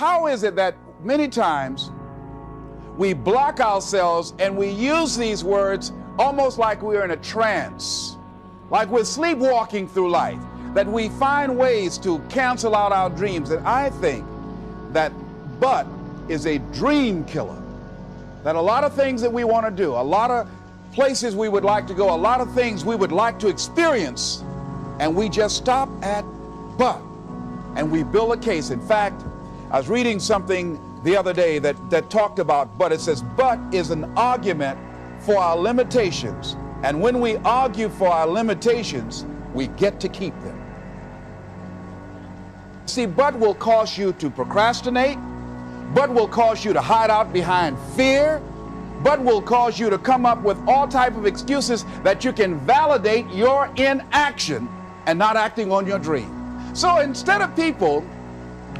how is it that many times we block ourselves and we use these words almost like we're in a trance, like we're sleepwalking through life, that we find ways to cancel out our dreams? And I think that but is a dream killer. That a lot of things that we want to do, a lot of places we would like to go, a lot of things we would like to experience, and we just stop at but, and we build a case. In fact, I was reading something the other day that talked about but. It says, but is an argument for our limitations. And when we argue for our limitations, we get to keep them. See, but will cause you to procrastinate, but will cause you to hide out behind fear, but will cause you to come up with all type of excuses that you can validate your inaction and not acting on your dream. So instead of people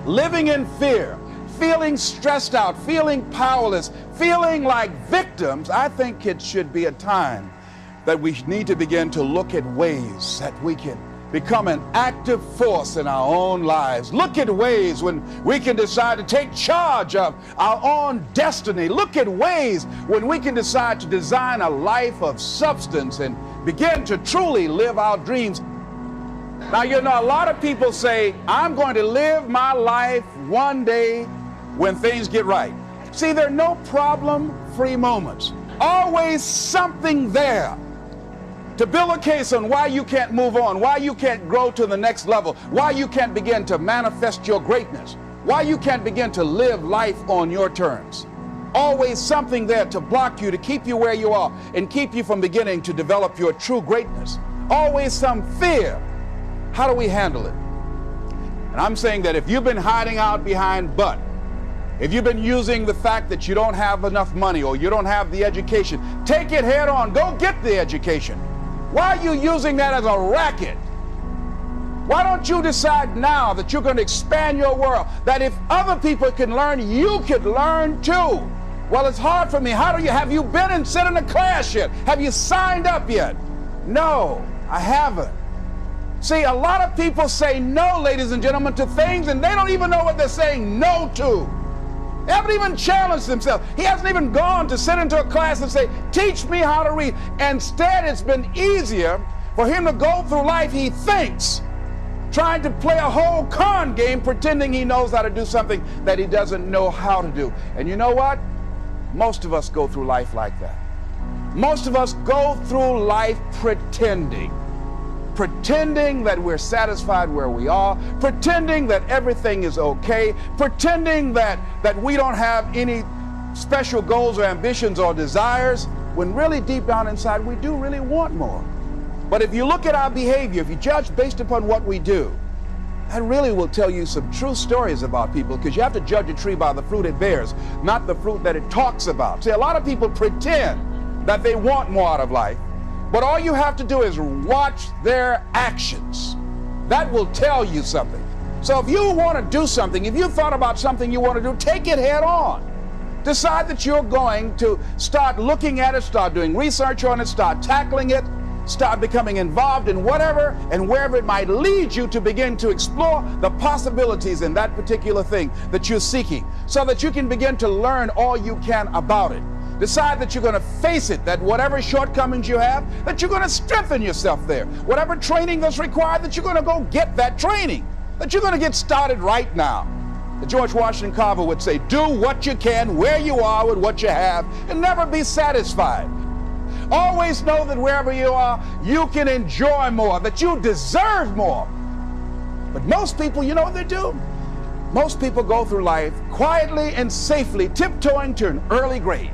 living in fear, feeling stressed out, feeling powerless, feeling like victims, I think it should be a time that we need to begin to look at ways that we can become an active force in our own lives. Look at ways when we can decide to take charge of our own destiny. Look at ways when we can decide to design a life of substance and begin to truly live our dreams. Now, you know, a lot of people say, I'm going to live my life one day when things get right. See, there are no problem-free moments. Always something there to build a case on why you can't move on, why you can't grow to the next level, why you can't begin to manifest your greatness, why you can't begin to live life on your terms. Always something there to block you, to keep you where you are, and keep you from beginning to develop your true greatness. Always some fear. How do we handle it? And I'm saying that if you've been hiding out behind but, if you've been using the fact that you don't have enough money or you don't have the education, take it head on. Go get the education. Why are you using that as a racket? Why don't you decide now that you're going to expand your world, that if other people can learn, you could learn too? Well, it's hard for me. Have you been and sit in a class yet? Have you signed up yet? No, I haven't. See, a lot of people say no, ladies and gentlemen, to things, and they don't even know what they're saying no to. They haven't even challenged themselves. He hasn't even gone to sit into a class and say, teach me how to read. Instead, it's been easier for him to go through life, he thinks, trying to play a whole con game, pretending he knows how to do something that he doesn't know how to do. And you know what? Most of us go through life like that. Most of us go through life pretending that we're satisfied where we are, pretending that everything is okay, pretending that we don't have any special goals or ambitions or desires, when really deep down inside we do really want more. But if you look at our behavior, if you judge based upon what we do, that really will tell you some true stories about people, because you have to judge a tree by the fruit it bears, not the fruit that it talks about. See, a lot of people pretend that they want more out of life, but all you have to do is watch their actions. That will tell you something. So if you want to do something, if you thought about something you want to do, take it head on. Decide that you're going to start looking at it, start doing research on it, start tackling it, start becoming involved in whatever and wherever it might lead you to begin to explore the possibilities in that particular thing that you're seeking, so that you can begin to learn all you can about it. Decide that you're going to face it, that whatever shortcomings you have, that you're going to strengthen yourself there. Whatever training that's required, that you're going to go get that training, that you're going to get started right now. George Washington Carver would say, do what you can, where you are with what you have, and never be satisfied. Always know that wherever you are, you can enjoy more, that you deserve more. But most people, you know what they do? Most people go through life quietly and safely, tiptoeing to an early grave.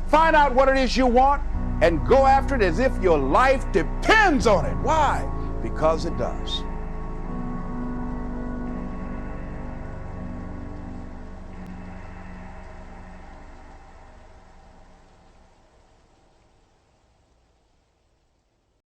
Find out what it is you want and go after it as if your life depends on it. Why? Because it does.